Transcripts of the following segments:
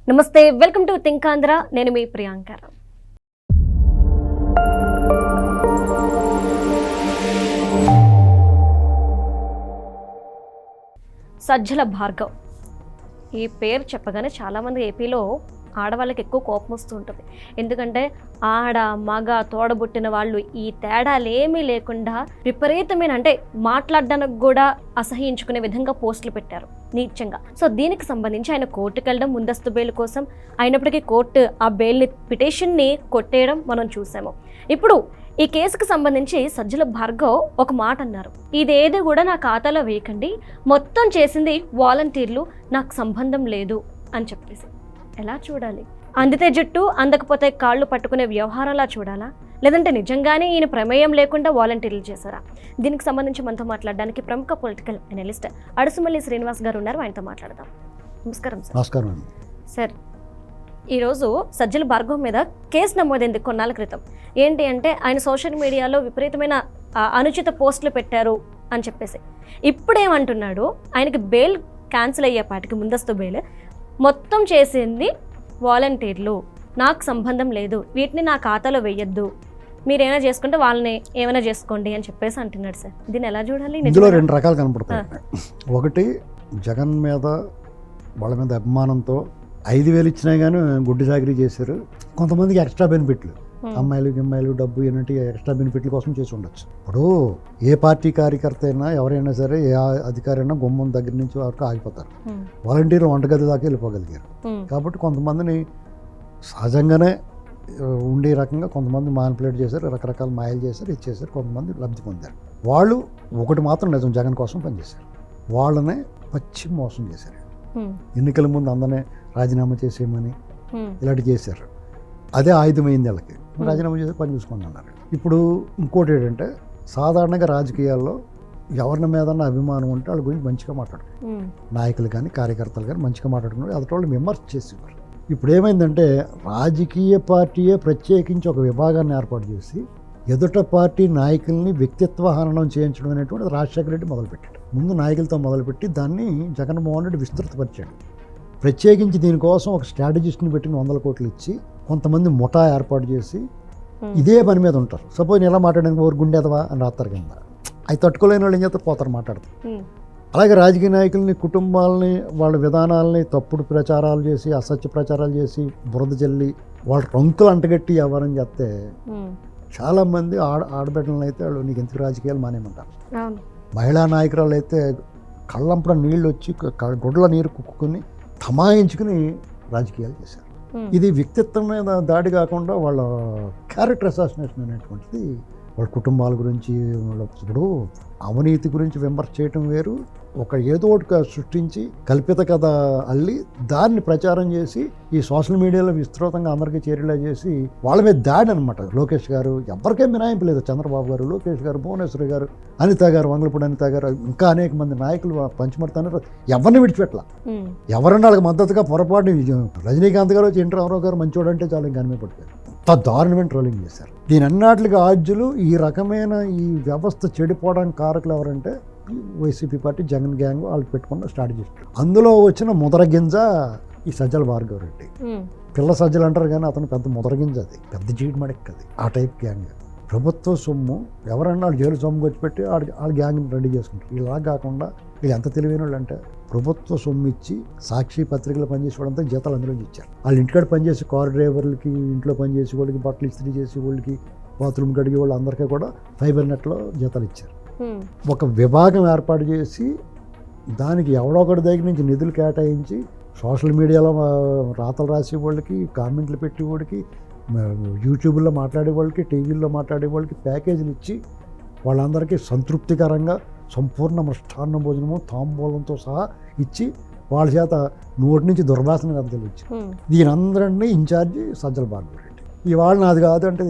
నమస్తే, welcome to think Andhra. నేను మీ ప్రియాంక. సజ్జల భార్గవ్ ఈ పేరు చెప్పగానే చాలామంది ఏపీలో ఆడవాళ్ళకి ఎక్కువ కోపం వస్తూ ఉంటుంది. ఎందుకంటే ఆడ మగ తోడబుట్టిన వాళ్ళు ఈ తేడాలేమీ లేకుండా విపరీతమైన అంటే మాట్లాడడానికి కూడా అసహించుకునే విధంగా పోస్టులు పెట్టారు నీచంగా. సో దీనికి సంబంధించి ఆయన కోర్టుకు వెళ్ళడం, ముందస్తు బెయిల్ కోసం అయినప్పటికీ కోర్టు ఆ బెయిల్ని పిటిషన్ని కొట్టేయడం మనం చూసాము. ఇప్పుడు ఈ కేసుకు సంబంధించి సజ్జల భార్గవ్ ఒక మాట అన్నారు, ఇదేది కూడా నా ఖాతాలో వేయకండి, మొత్తం చేసింది వాలంటీర్లు, నాకు సంబంధం లేదు అని చెప్పేసి. ఎలా చూడాలి? అందితే జుట్టు అందకపోతే కాళ్ళు పట్టుకునే వ్యవహారంలా చూడాలా, లేదంటే నిజంగానే ఈయన ప్రమేయం లేకుండా వాలంటీర్లు చేశారా? దీనికి సంబంధించి మనతో మాట్లాడడానికి ప్రముఖ పొలిటికల్ అనలిస్ట్ అడుసుమల్లి శ్రీనివాస్ గారు ఉన్నారు, ఆయనతో మాట్లాడదాం. నమస్కారం సార్. నమస్కారం సార్. ఈరోజు సజ్జల భార్గవ్ మీద కేసు నమోదైంది కొన్నాళ్ళ క్రితం. ఏంటి అంటే ఆయన సోషల్ మీడియాలో విపరీతమైన అనుచిత పోస్టులు పెట్టారు అని చెప్పేసి. ఇప్పుడేమంటున్నాడు, ఆయనకి బెయిల్ క్యాన్సిల్ అయ్యేపాటికి ముందస్తు బెయిల్ మొత్తం చేసింది వాలంటీర్లు, నాకు సంబంధం లేదు, వీటిని నా ఖాతాలో వేయొద్దు, మీరేమైనా చేసుకుంటే వాళ్ళని ఏమైనా చేసుకోండి అని చెప్పేసి అంటున్నాడు సార్. దీన్ని ఎలా చూడాలి? ఇందులో రెండు రకాలు కనపడతాయి. ఒకటి జగన్ మీద వాళ్ళ మీద అభిమానంతో 5,000 ఇచ్చినా కానీ గుడ్డు చాకరీ చేశారు. కొంతమందికి ఎక్స్ట్రా బెనిఫిట్లు, అమ్మాయిలు డబ్బు ఏంటంటే ఎక్స్ట్రా బెనిఫిట్ల కోసం చేసి ఉండొచ్చు. ఇప్పుడు ఏ పార్టీ కార్యకర్త అయినా ఎవరైనా సరే ఏ అధికారి అయినా గుమ్మం దగ్గర నుంచి వరకు ఆగిపోతారు. వాలంటీర్లు వంటగది దాకా వెళ్ళిపోగలిగారు. కాబట్టి కొంతమందిని సహజంగానే ఉండే రకంగా కొంతమంది మానిపులేట్ చేశారు, రకరకాల మాయలు చేశారు, ఇచ్చేసారు, కొంతమంది లబ్ధి పొందారు. వాళ్ళు ఒకటి మాత్రం నిజం, జగన్ కోసం పనిచేశారు. వాళ్ళనే పచ్చి మోసం చేశారు. ఎన్నికల ముందు అందరినీ రాజీనామా చేసేయమని ఇలాంటివి చేశారు. అదే ఆయుధమైంది వాళ్ళకి, రాజీనామా చేసి పని చూసుకోండి అన్నారు. ఇప్పుడు ఇంకోటి ఏంటంటే సాధారణంగా రాజకీయాల్లో ఎవరిని మీద అభిమానం ఉంటే వాళ్ళ గురించి మంచిగా మాట్లాడుకున్నారు. నాయకులు కానీ కార్యకర్తలు కానీ మంచిగా మాట్లాడుకున్నారు, అదటి వాళ్ళు విమర్శ చేసేవారు. ఇప్పుడు ఏమైందంటే రాజకీయ పార్టీయే ప్రత్యేకించి ఒక విభాగాన్ని ఏర్పాటు చేసి ఎదుట పార్టీ నాయకుల్ని వ్యక్తిత్వ హననం చేయించడం అనేటువంటిది రాజశేఖర రెడ్డి మొదలుపెట్టాడు. ముందు నాయకులతో మొదలుపెట్టి దాన్ని జగన్మోహన్ రెడ్డి విస్తృతపరిచాడు. ప్రత్యేకించి దీనికోసం ఒక స్ట్రాటజిస్ట్ని పెట్టి 100 కోట్లు ఇచ్చి కొంతమంది ముఠా ఏర్పాటు చేసి ఇదే పని మీద ఉంటారు. సపోజ్ నేను ఎలా మాట్లాడడానికి ఓరు గుండెదవా అని రాస్తారు కింద, అవి తట్టుకోలేని వాళ్ళు ఏం చేస్తారు, పోతారు మాట్లాడతారు. అలాగే రాజకీయ నాయకుల్ని, కుటుంబాలని, వాళ్ళ విధానాలని తప్పుడు ప్రచారాలు చేసి, అసత్య ప్రచారాలు చేసి, బురద జల్లి వాళ్ళ రంకులు అంటగట్టి వ్యవహారం చేస్తే చాలామంది ఆడబిడ్డలను అయితే వాళ్ళు నీకు ఎందుకు రాజకీయాలు మానేయమంటారు. మహిళా నాయకురాలు అయితే కళ్ళంపడ నీళ్ళు వచ్చి గుడ్ల నీరు కుక్కుని తమాయించుకుని రాజకీయాలు చేశారు. ఇది వ్యక్తిత్వం మీద దాడి కాకుండా వాళ్ళ క్యారెక్టర్ అసాసినేషన్ అనేటువంటిది వాళ్ళ కుటుంబాల గురించి, ఇప్పుడు అవినీతి గురించి విమర్శ చేయటం వేరు, ఒక ఏదో ఒకటి సృష్టించి కల్పిత కథ అల్లి దాన్ని ప్రచారం చేసి ఈ సోషల్ మీడియాలో విస్తృతంగా అందరికీ చేరేలా చేసి వాళ్ళ మీద దాడి అనమాట. లోకేష్ గారు ఎవరికేం మినాయింపు లేదు, చంద్రబాబు గారు, లోకేష్ గారు, భువనేశ్వరి గారు, అనిత గారు, వంగలపూడి అనిత గారు, ఇంకా అనేక మంది నాయకులు పంచమడతాను ఎవరిని విడిచిపెట్టాల. ఎవరన్నా వాళ్ళకి మద్దతుగా పొరపాటు రజనీకాంత్ గారు వచ్చి ఎన్టీ రామారావు గారు మంచోడు అంటే చాలా ఇంకా అనిమే పడిపోయారు. అంత దారుణమైన ట్రోలింగ్ చేశారు. దీని అన్నిటికి ఆద్యులు ఈ రకమైన ఈ వ్యవస్థ చెడిపోవడానికి కారకులు ఎవరంటే వైసీపీ పార్టీ, జగన్ గ్యాంగ్, వాళ్ళు పెట్టుకున్న స్ట్రాటజిస్టులు. అందులో వచ్చిన ముదరగింజ ఈ సజ్జల భార్గవ్ రెడ్డి. పిల్ల సజ్జలు అంటారు కానీ అతను పెద్ద ముదరగింజ, అది పెద్ద జీడి మడెక్కది ఆ టైప్ గ్యాంగ్. ప్రభుత్వ సొమ్ము ఎవరన్నా వాళ్ళు జైలు సొమ్ము వచ్చి వాళ్ళ గ్యాంగ్ని రెడీ చేసుకుంటారు. ఇలా కాకుండా వీళ్ళు ఎంత తెలివైన వాళ్ళు అంటే ప్రభుత్వ సొమ్ము ఇచ్చి సాక్షి పత్రికలు పనిచేసే వాళ్ళంతా జీతాలు అందులో ఇచ్చారు. వాళ్ళు ఇంటికాడ పనిచేసి కార్ డ్రైవర్లకి, ఇంట్లో పనిచేసి వాళ్ళకి, బట్టలు ఇస్త్రీ చేసి వాళ్ళకి, బాత్రూమ్ కడిగే వాళ్ళు అందరికీ కూడా ఫైబర్ నెట్లో జీతాలు ఇచ్చారు. ఒక విభాగం ఏర్పాటు చేసి దానికి ఎవడో ఒకటి దగ్గర నుంచి నిధులు కేటాయించి సోషల్ మీడియాలో రాతలు రాసే వాళ్ళకి, కామెంట్లు పెట్టే వాళ్ళకి, యూట్యూబ్లో మాట్లాడే వాళ్ళకి, టీవీల్లో మాట్లాడే వాళ్ళకి ప్యాకేజీలు ఇచ్చి వాళ్ళందరికీ సంతృప్తికరంగా సంపూర్ణ మృష్టాన్న భోజనము తాంబూలంతో సహా ఇచ్చి వాళ్ళ చేత నోటి నుంచి దుర్వాసన గంతలు ఇచ్చి దీని అందరినీ ఇన్ఛార్జి సజ్జల భార్గవ్ రెడ్డి. ఇవాళ నాది కాదు అంటే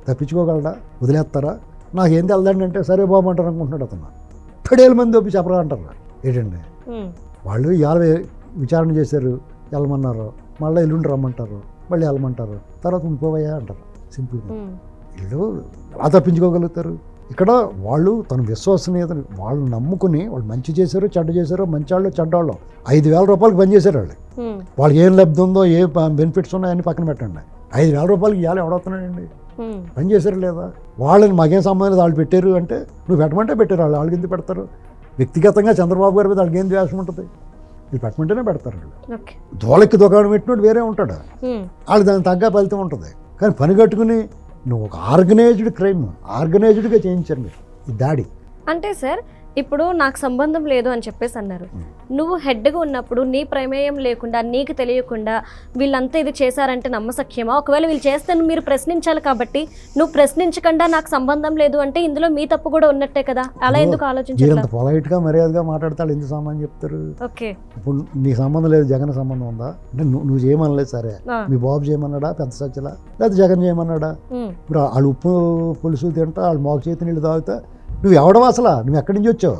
తప్పించుకోగలడా, వదిలేస్తారా, నాకేం తెలదండి అంటే సరే బాబు అంటారు అనుకుంటున్నాడు అతను. 10,000 మంది ఒప్పి చెప్పరా అంటారు. ఏంటండి వాళ్ళు ఇవాళ విచారణ చేశారు, వెళ్ళమన్నారు, మళ్ళీ ఎల్లుండి రమ్మంటారు, మళ్ళీ వెళ్ళమంటారు, తర్వాత ఉండిపోవయ్యా అంటారు. సింపుల్గా వీళ్ళు ఎలా తప్పించుకోగలుగుతారు? ఇక్కడ వాళ్ళు తన విశ్వసనీయత వాళ్ళు నమ్ముకుని వాళ్ళు మంచి చేశారో చెడ్డ చేశారో మంచి వాళ్ళు చెడ్డవాళ్ళు 5,000 రూపాయలకి పని చేశారు వాళ్ళు. వాళ్ళకి ఏం లబ్ధి ఉందో ఏ బెనిఫిట్స్ ఉన్నాయని పక్కన పెట్టండి. 5,000 రూపాయలకి ఇవాళ ఎవడవుతున్నాడండి? పని చేశారు లేదా? వాళ్ళని మాకేం సంబంధం లేదు, వాళ్ళు పెట్టారు అంటే నువ్వు పెట్టమంటే పెట్టారు. వాళ్ళకి ఎందుకు పెడతారు? వ్యక్తిగతంగా చంద్రబాబు గారి మీద వాళ్ళకి ఏం ద్వేషం ఉంటుంది? వీళ్ళు పెట్టమంటేనే పెడతారు. వాళ్ళు దోలకి దుకాణం పెట్టినట్టు వేరే ఉంటాడు, వాళ్ళు దానికి తగ్గ ఫలితం ఉంటుంది. కానీ పని కట్టుకుని నువ్వు ఒక ఆర్గనైజ్డ్గా చేయించారు మీరు ఈ దాడి. అంటే సార్ ఇప్పుడు నాకు సంబంధం లేదు అని చెప్పేసి అన్నారు. నువ్వు హెడ్గా ఉన్నప్పుడు నీ ప్రమేయం లేకుండా నీకు తెలియకుండా వీళ్ళంతా ఇది చేశారంటే నమ్మసఖ్యమా? ఒకవేళ వీళ్ళు చేస్తే మీరు ప్రశ్నించాలి, కాబట్టి నువ్వు ప్రశ్నించకుండా నాకు సంబంధం లేదు అంటే ఇందులో మీ తప్పు కూడా ఉన్నట్టే కదా. అలా ఎందుకు ఆలోచించాలి? పొలైట్గా మర్యాదగా మాట్లాడతాడు, ఎందుకు సంబంధం చెప్తారు? ఓకే, ఇప్పుడు నీ సంబంధం లేదు, జగన్ సంబంధం ఉందా అంటే నువ్వు చేయమనలేదు, సరే మీ బాబు చేయమన్నాడా, పెద్ద సజ్జలా, లేదా జగన్ చేయమన్నాడా? ఇప్పుడు వాళ్ళు ఉప్పు పులుసు తింటా, వాళ్ళు మోగ చేతి నీళ్ళు తాగుతా, నువ్వు ఎవడవు అసలు? నువ్వు ఎక్కడి నుంచి వచ్చావు?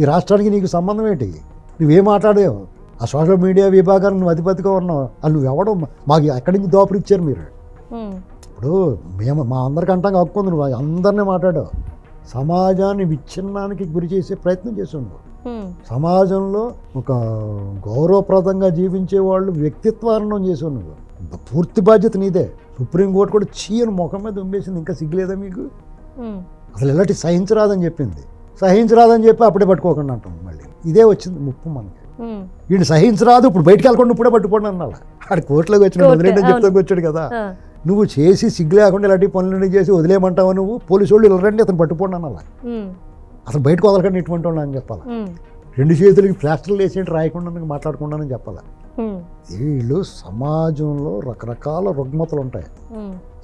ఈ రాష్ట్రానికి నీకు సంబంధం ఏంటి? నువ్వేం మాట్లాడావు? ఆ సోషల్ మీడియా విభాగాన్ని నువ్వు అధిపతిగా ఉన్నావు, అది నువ్వు ఎవడో మాకు ఎక్కడి నుంచి దోపలు ఇచ్చారు మీరు? ఇప్పుడు మేము మా అందరికి అంటాం హక్కు ఉంది, నువ్వు అందరినీ మాట్లాడావు. సమాజాన్ని విచ్ఛిన్నానికి గురి చేసే ప్రయత్నం చేస్తున్నావు. సమాజంలో ఒక గౌరవప్రదంగా జీవించే వాళ్ళు వ్యక్తిత్వాన్ని చేసావు నువ్వు. పూర్తి బాధ్యత నీదే. సుప్రీంకోర్టు కూడా చీయని ముఖం మీద ఉమ్మేసింది, ఇంకా సిగ్గులేదా మీకు? అసలు ఇలాంటి సహించరాదని చెప్పింది, సహించరాదని చెప్పి అప్పుడే పట్టుకోకుండా అంటాం. మళ్ళీ ఇదే వచ్చింది ముప్పు మనకి. వీడిని సహించరాదు, ఇప్పుడు బయటకు వెళ్ళకుండా ఇప్పుడే పట్టుకోండి అన్నాడు. ఆడ కోర్టులోకి వచ్చిన వదిలేంటని చెప్తానికి వచ్చాడు కదా. నువ్వు చేసి సిగ్గు లేకుండా ఇలాంటి పనులన్నీ చేసి వదిలేయమంటావా? నువ్వు పోలీసు వాళ్ళు ఇలా రండి అతను పట్టుకోండి అనాలా? అసలు బయటకు వదలకండి ఇటువంటి వాళ్ళు అని చెప్పాలా? 2 చేతులకి ప్లాస్టర్లు వేసేంటి రాయకుండా మాట్లాడకుండా అని చెప్పాలా? వీళ్ళు సమాజంలో రకరకాల రుగ్మతలు ఉంటాయి,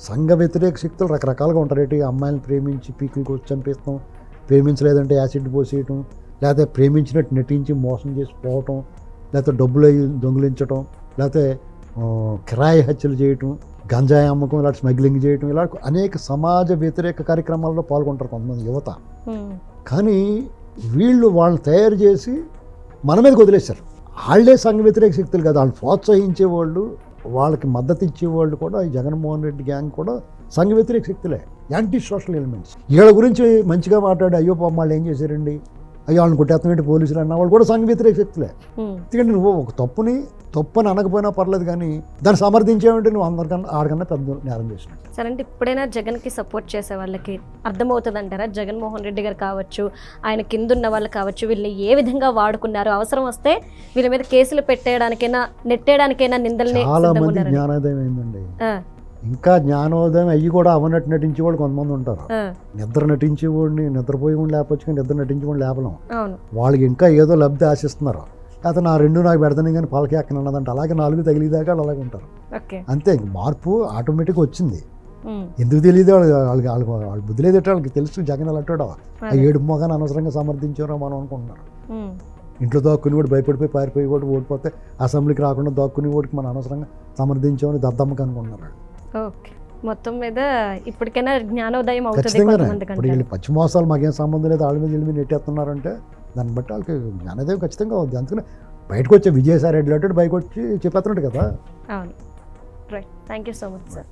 సంఘ వ్యతిరేక శక్తులు రకరకాలుగా ఉంటారు. ఏంటి, అమ్మాయిని ప్రేమించి పీకులకు వచ్చి చంపేస్తాం, ప్రేమించలేదంటే యాసిడ్ పోసేయటం, లేకపోతే ప్రేమించినట్టు నటించి మోసం చేసి పోవటం, లేకపోతే డబ్బులు దొంగిలించటం, లేకపోతే కిరాయి హత్యలు చేయటం, గంజాయి అమ్మకం, ఇలాంటి స్మగ్లింగ్ చేయటం, ఇలా అనేక సమాజ వ్యతిరేక కార్యక్రమాల్లో పాల్గొంటారు కొంతమంది యువత. కానీ వీళ్ళు వాళ్ళని తయారు చేసి మన మీదకి వదిలేశారు. వాళ్ళే సంఘ వ్యతిరేక శక్తులు కదా, వాళ్ళు ప్రోత్సహించేవాళ్ళు, వాళ్ళకి మద్దతు ఇచ్చేవాళ్ళు కూడా ఈ జగన్మోహన్ రెడ్డి గ్యాంగ్ కూడా సంఘ వ్యతిరేక శక్తులే, యాంటీ సోషల్ ఎలిమెంట్స్. వీళ్ళ గురించి మంచిగా మాట్లాడి అయ్యో పాపం వాళ్ళు ఏం చేశారండి, అయ్యో వాళ్ళని కొట్టేస్తామేంటి పోలీసులు అన్న వాళ్ళు కూడా సంఘ వ్యతిరేక శక్తులే. ఎందుకంటే నువ్వు ఒక తప్పు అని అనకపోయినా పర్లేదు, కానీ దాన్ని సమర్థించేవంటే నువ్వు అందరికన్నా ఆడకన్నా పెద్ద నేరం చేసినట్టు. సరే, అంటే ఇప్పుడైనా జగన్కి సపోర్ట్ చేసే వాళ్ళకి అర్థమవుతుంది అంటారా? జగన్మోహన్ రెడ్డి గారు కావచ్చు, ఆయన కిందున్న వాళ్ళు కావచ్చు, వీళ్ళని ఏ విధంగా వాడుకున్నారు, అవసరం వస్తే వీళ్ళ మీద కేసులు పెట్టేయడానికైనా నెట్టేయడానికైనా నిందల్ని. చాలా మంది జ్ఞానోదయం అయిందండి, ఇంకా జ్ఞానోదయం అయ్యి కూడా అవనట్టు నటించేవాళ్ళు కొంతమంది ఉంటారు. నిద్ర నటించేవాడిని నిద్రపోయేవాడిని లేపచ్చు, కానీ నిద్ర నటించేవాడిని లేపలేం. వాళ్ళకి ఇంకా ఏదో లబ్ధి ఆశిస్తున్నారు, లేకపోతే నా 2 నాకు పెడతాను కానీ పలకి ఎక్కనన్నదంటే అలాగే 4 తగిలిదాకా అలాగే ఉంటారు. అంతే, మార్పు ఆటోమేటిక్గా వచ్చింది. ఎందుకు తెలియదు వాళ్ళు బుద్ధి లేదంటే వాళ్ళకి తెలుసు జగన్ అలాంటాడు. ఆ 7 మొగాన్ని అనవసరంగా సమర్థించారో మనం అనుకుంటున్నారు. ఇంట్లో దాక్కుని కూడా భయపడిపోయి పారిపోయి కూడా ఓడిపోతే అసెంబ్లీకి రాకుండా దాక్కుని ఓడికి మనం అనవసరంగా సమర్థించామని దద్దమ్మకి అనుకుంటున్నారు. ఓకే, మొత్తం మీద ఇప్పటికైనా జ్ఞానోదయం అవుతుంది. ఇప్పుడు వీళ్ళు పచ్చి మోసాలు మాకేం సంబంధం లేదు, వాళ్ళ మీద వీళ్ళ మీద నెట్టేస్తున్నారంటే దాన్ని బట్టి వాళ్ళకి జ్ఞానోదయం ఖచ్చితంగా అవుతుంది. అందుకని బయటకు వచ్చే విజయసాయి రెడ్డి లాంటి బయటకు వచ్చి చెప్పేస్తున్నాడు కదా. అవును, right. Thank you so much sir.